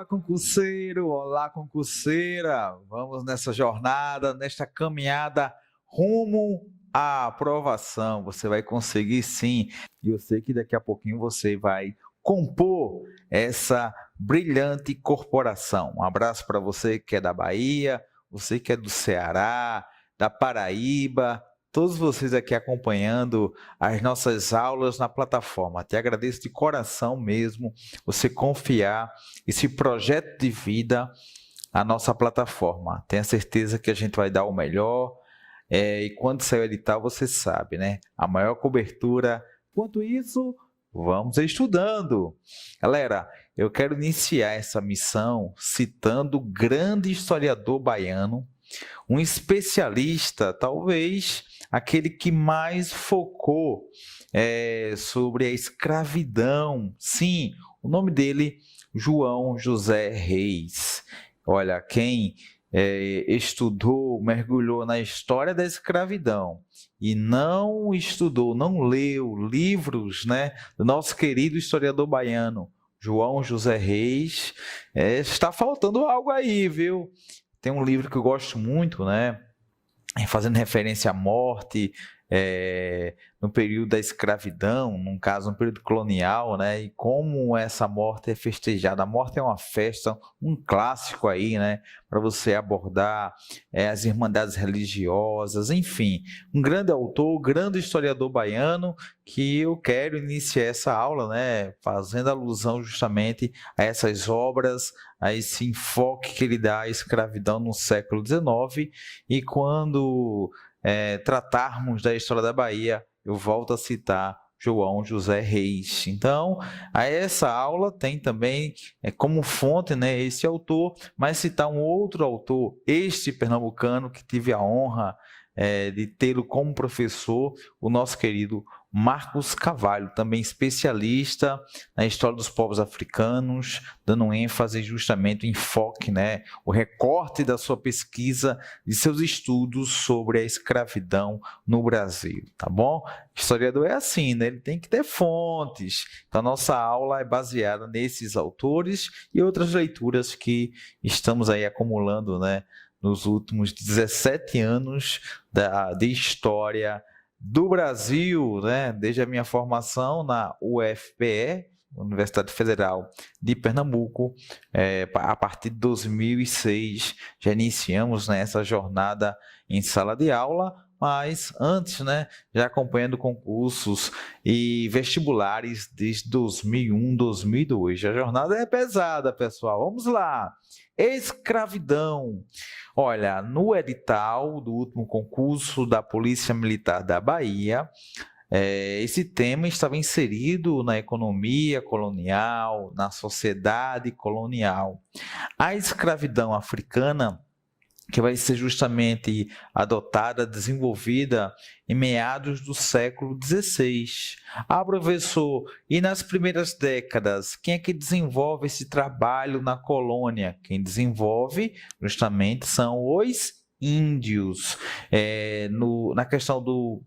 concurseiro! Olá, concurseira! Vamos nessa jornada, nesta caminhada rumo à aprovação. Você vai conseguir sim. E eu sei que daqui a pouquinho você vai compor essa brilhante corporação. Um abraço para você que é da Bahia, você que é do Ceará, da Paraíba, todos vocês aqui acompanhando as nossas aulas na plataforma. Te agradeço de coração mesmo você confiar esse projeto de vida à nossa plataforma. Tenha certeza que a gente vai dar o melhor. E quando sair o edital, você sabe, né? A maior cobertura. Enquanto isso, vamos estudando. Galera, eu quero iniciar essa missão citando o grande historiador baiano, um especialista, talvez aquele que mais focou sobre a escravidão. Sim, o nome dele, João José Reis. Olha, quem estudou, mergulhou na história da escravidão e não estudou, não leu livros, né, do nosso querido historiador baiano, João José Reis, está faltando algo aí, viu? Tem um livro que eu gosto muito, né, fazendo referência à morte, no período da escravidão, num caso, no período colonial, né? E como essa morte é festejada. A morte é uma festa, um clássico aí, né? Para você abordar as irmandades religiosas, enfim. Um grande autor, grande historiador baiano, que eu quero iniciar essa aula, né? Fazendo alusão justamente a essas obras, a esse enfoque que ele dá à escravidão no século XIX. E quando tratarmos da história da Bahia, eu volto a citar João José Reis. Então, essa aula tem também como fonte, né, esse autor, mas citar um outro autor, este pernambucano, que tive a honra de tê-lo como professor, o nosso querido Marcos Carvalho, também especialista na história dos povos africanos, dando ênfase justamente o enfoque, né, o recorte da sua pesquisa, de seus estudos sobre a escravidão no Brasil, tá bom? Historiador é assim, né? Ele tem que ter fontes. Então, a nossa aula é baseada nesses autores e outras leituras que estamos aí acumulando, né, nos últimos 17 anos de história do Brasil, né? Desde a minha formação na UFPE, Universidade Federal de Pernambuco, a partir de 2006, já iniciamos, né, essa jornada em sala de aula, mas antes, né, já acompanhando concursos e vestibulares desde 2001, 2002. A jornada é pesada, pessoal. Vamos lá. Escravidão. Olha, no edital do último concurso da Polícia Militar da Bahia, esse tema estava inserido na economia colonial, na sociedade colonial. A escravidão africana, que vai ser justamente adotada, desenvolvida em meados do século XVI. Ah, professor, e nas primeiras décadas, quem é que desenvolve esse trabalho na colônia? Quem desenvolve justamente são os índios. Na questão do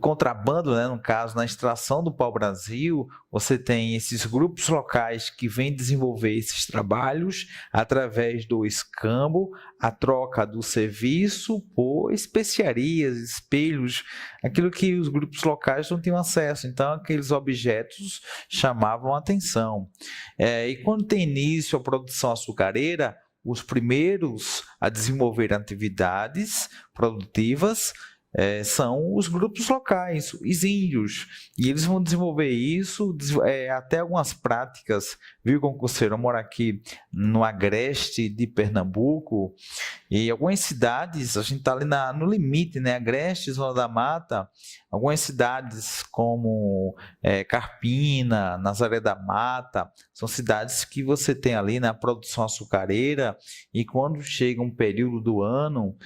contrabando, né, no caso, na extração do pau-brasil, você tem esses grupos locais que vêm desenvolver esses trabalhos através do escambo, a troca do serviço por especiarias, espelhos, aquilo que os grupos locais não tinham acesso. Então, aqueles objetos chamavam a atenção. E quando tem início a produção açucareira, os primeiros a desenvolver atividades produtivas são os grupos locais, os índios, e eles vão desenvolver isso, até algumas práticas, viu, concurseiro? Eu moro aqui no agreste de Pernambuco, e algumas cidades, a gente está ali no limite, né, agreste, Zona da Mata, algumas cidades como Carpina, Nazaré da Mata, são cidades que você tem ali na produção açucareira, e quando chega um período do ano,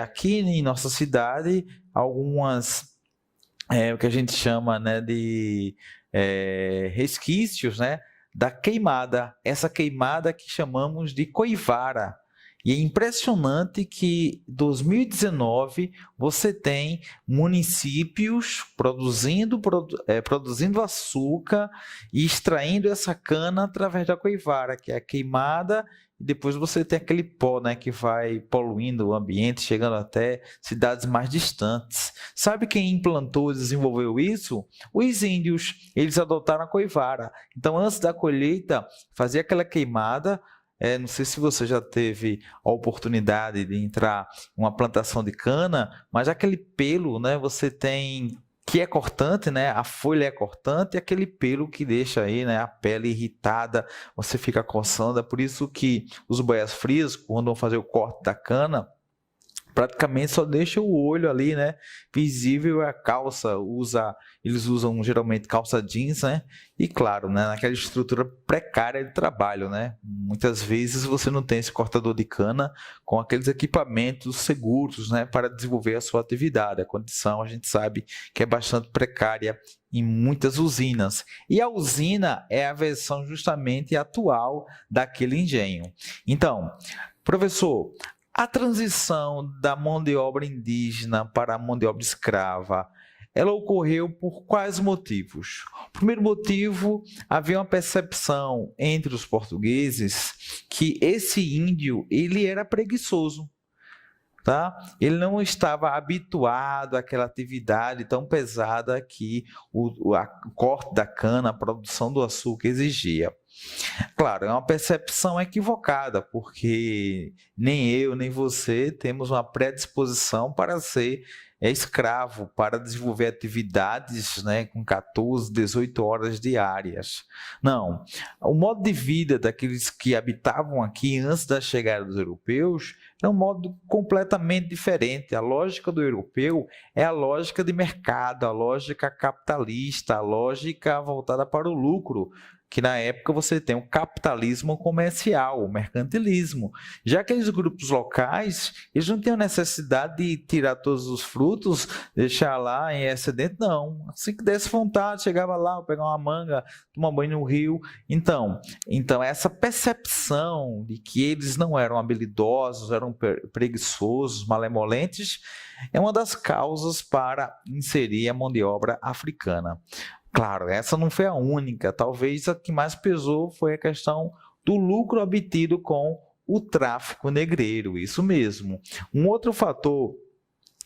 aqui em nossa cidade, algumas, o que a gente chama, né, de resquícios, né, da queimada, essa queimada que chamamos de coivara. E é impressionante que em 2019 você tem municípios produzindo açúcar e extraindo essa cana através da coivara, que é a queimada, e depois você tem aquele pó, né, que vai poluindo o ambiente, chegando até cidades mais distantes. Sabe quem implantou e desenvolveu isso? Os índios. Eles adotaram a coivara. Então, antes da colheita, fazia aquela queimada. Não sei se você já teve a oportunidade de entrar em uma plantação de cana, mas aquele pelo, né, você tem que é cortante, né? A folha é cortante e aquele pelo que deixa aí, né, a pele irritada, você fica coçando. É por isso que os boias frias, quando vão fazer o corte da cana, praticamente só deixa o olho ali, né, visível. A calça eles usam geralmente calça jeans, né, e claro, né, naquela estrutura precária de trabalho, né, muitas vezes você não tem esse cortador de cana com aqueles equipamentos seguros, né, para desenvolver a sua atividade. A condição a gente sabe que é bastante precária em muitas usinas, e a usina é a versão justamente atual daquele engenho. Então, professor, a transição da mão de obra indígena para a mão de obra escrava, ela ocorreu por quais motivos? O primeiro motivo, havia uma percepção entre os portugueses que esse índio ele era preguiçoso. Tá? Ele não estava habituado àquela atividade tão pesada que o corte da cana, a produção do açúcar exigia. Claro, é uma percepção equivocada, porque nem eu, nem você temos uma predisposição para ser escravo, para desenvolver atividades, né, com 14, 18 horas diárias. Não, o modo de vida daqueles que habitavam aqui antes da chegada dos europeus é um modo completamente diferente. A lógica do europeu é a lógica de mercado, a lógica capitalista, a lógica voltada para o lucro, que na época você tem o capitalismo comercial, o mercantilismo. Já aqueles grupos locais, eles não tinham necessidade de tirar todos os frutos, deixar lá em excedente, não. Assim que desse vontade, chegava lá, pegar uma manga, tomar banho no rio. Então essa percepção de que eles não eram habilidosos, eram preguiçosos, malemolentes, é uma das causas para inserir a mão de obra africana. Claro, essa não foi a única. Talvez a que mais pesou foi a questão do lucro obtido com o tráfico negreiro, isso mesmo. Um outro fator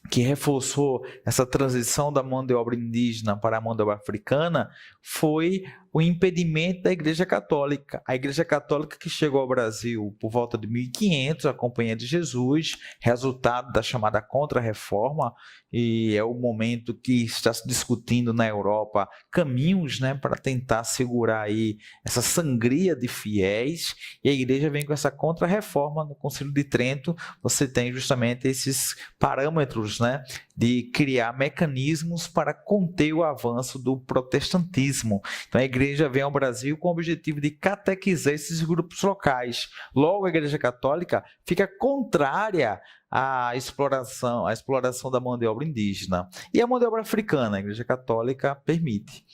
que reforçou essa transição da mão de obra indígena para a mão de obra africana foi o impedimento da Igreja Católica. A Igreja Católica que chegou ao Brasil por volta de 1500, a Companhia de Jesus, resultado da chamada Contra-Reforma, e é o momento que está se discutindo na Europa caminhos, né, para tentar segurar aí essa sangria de fiéis, e a Igreja vem com essa Contra-Reforma. No Concílio de Trento, você tem justamente esses parâmetros, né, de criar mecanismos para conter o avanço do protestantismo. Então, a Igreja vem ao Brasil com o objetivo de catequizar esses grupos locais. Logo, a Igreja Católica fica contrária à exploração da mão de obra indígena. E a mão de obra africana, a Igreja Católica permite.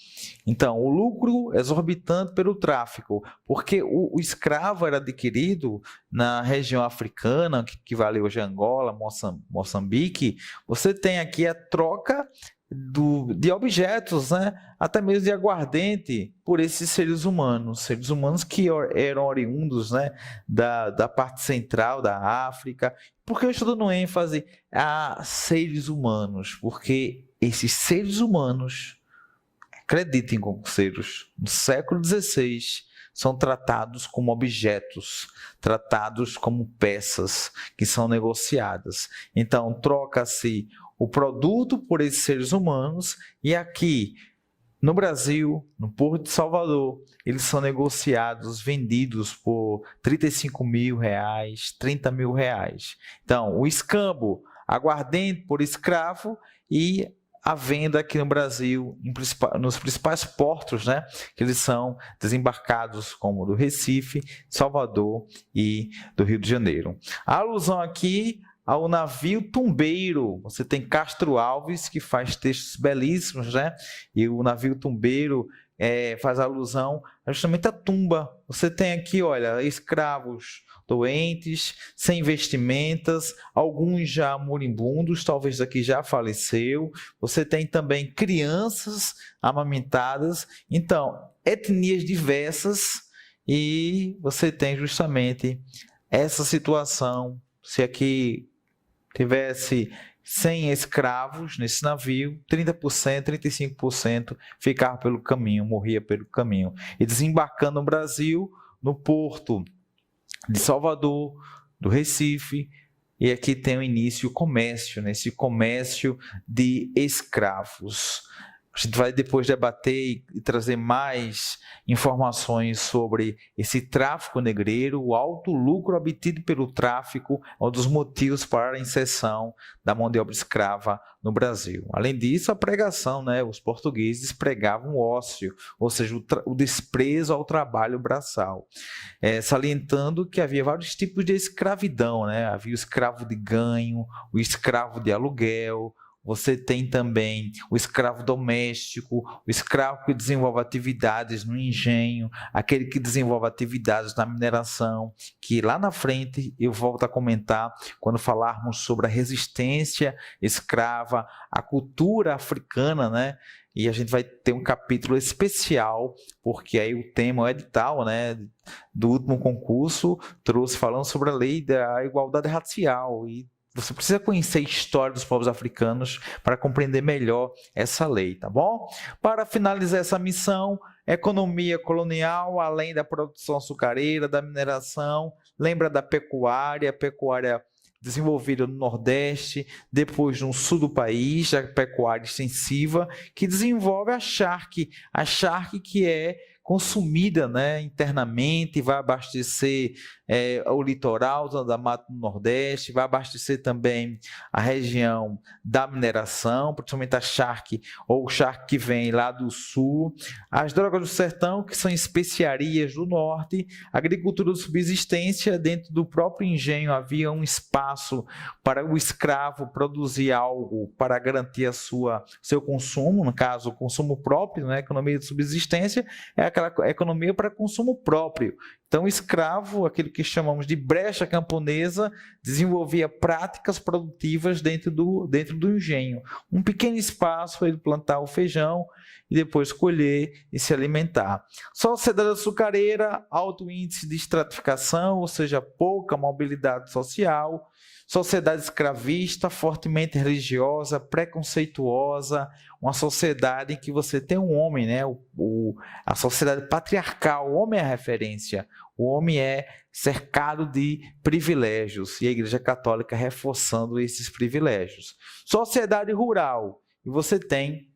Então, o lucro exorbitante pelo tráfico, porque o escravo era adquirido na região africana, que vale hoje Angola, Moçambique. Você tem aqui a troca de objetos, né? Até mesmo de aguardente, por esses seres humanos que eram oriundos, né, da parte central da África. Por que eu estou dando ênfase a seres humanos? Porque esses seres humanos, acreditem, concurseiros, no século XVI, são tratados como objetos, tratados como peças que são negociadas. Então, troca-se o produto por esses seres humanos, e aqui no Brasil, no Porto de Salvador, eles são negociados, vendidos por R$35.000, R$30.000. Então, o escambo, aguardente por escravo, e a venda aqui no Brasil, nos principais portos, né, que eles são desembarcados, como do Recife, Salvador e do Rio de Janeiro. A alusão aqui ao navio tumbeiro. Você tem Castro Alves, que faz textos belíssimos, né? E o navio tumbeiro, faz alusão justamente à tumba. Você tem aqui, olha, escravos doentes, sem vestimentas, alguns já moribundos, talvez aqui já faleceu. Você tem também crianças amamentadas. Então, etnias diversas, e você tem justamente essa situação. Se aqui tivesse 100 escravos nesse navio, 30%, 35% ficava pelo caminho, morria pelo caminho. E desembarcando no Brasil, no porto de Salvador, do Recife, e aqui tem o início o comércio, esse comércio de escravos. A gente vai depois debater e trazer mais informações sobre esse tráfico negreiro. O alto lucro obtido pelo tráfico é um dos motivos para a inserção da mão de obra escrava no Brasil. Além disso, a pregação, os portugueses pregavam o ócio, ou seja, o desprezo ao trabalho braçal. Salientando que havia vários tipos de escravidão, havia o escravo de ganho, o escravo de aluguel. Você tem também o escravo doméstico, o escravo que desenvolve atividades no engenho, aquele que desenvolve atividades na mineração, que lá na frente eu volto a comentar quando falarmos sobre a resistência escrava, a cultura africana, E a gente vai ter um capítulo especial, porque aí o tema, o edital, do último concurso, trouxe falando sobre a lei da igualdade racial. E você precisa conhecer a história dos povos africanos para compreender melhor essa lei, tá bom? Para finalizar essa missão, economia colonial, além da produção açucareira, da mineração, lembra da pecuária desenvolvida no Nordeste, depois no sul do país, a pecuária extensiva, que desenvolve a charque que é consumida internamente, vai abastecer o litoral da Mata do Nordeste, vai abastecer também a região da mineração, principalmente a charque ou o charque que vem lá do sul, as drogas do sertão, que são especiarias do norte, agricultura de subsistência. Dentro do próprio engenho havia um espaço para o escravo produzir algo para garantir seu consumo, no caso o consumo próprio, economia de subsistência é aquela economia para consumo próprio. Então, o escravo, aquele que chamamos de brecha camponesa, desenvolvia práticas produtivas dentro do engenho. Um pequeno espaço para ele plantar o feijão e depois colher e se alimentar. Sociedade açucareira, alto índice de estratificação, ou seja, pouca mobilidade social. Sociedade escravista, fortemente religiosa, preconceituosa, uma sociedade em que você tem um homem, a sociedade patriarcal, o homem é a referência, o homem é cercado de privilégios, e a Igreja Católica reforçando esses privilégios. Sociedade rural, e você tem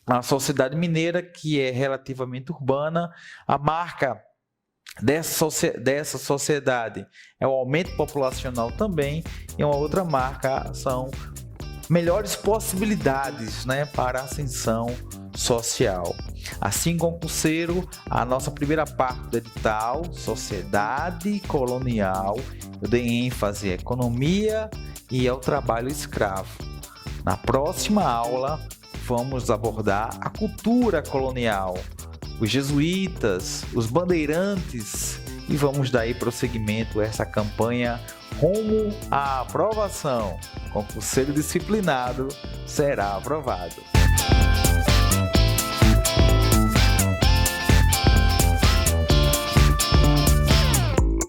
a sociedade mineira, que é relativamente urbana. A marca dessa sociedade é o aumento populacional também, e uma outra marca são melhores possibilidades para a ascensão social. Assim, concurseiro, a nossa primeira parte do edital, sociedade colonial, eu dei ênfase à economia e ao trabalho escravo. Na próxima aula, vamos abordar a cultura colonial, os jesuítas, os bandeirantes, e vamos dar aí prosseguimento a essa campanha rumo à aprovação. Concurseiro disciplinado será aprovado.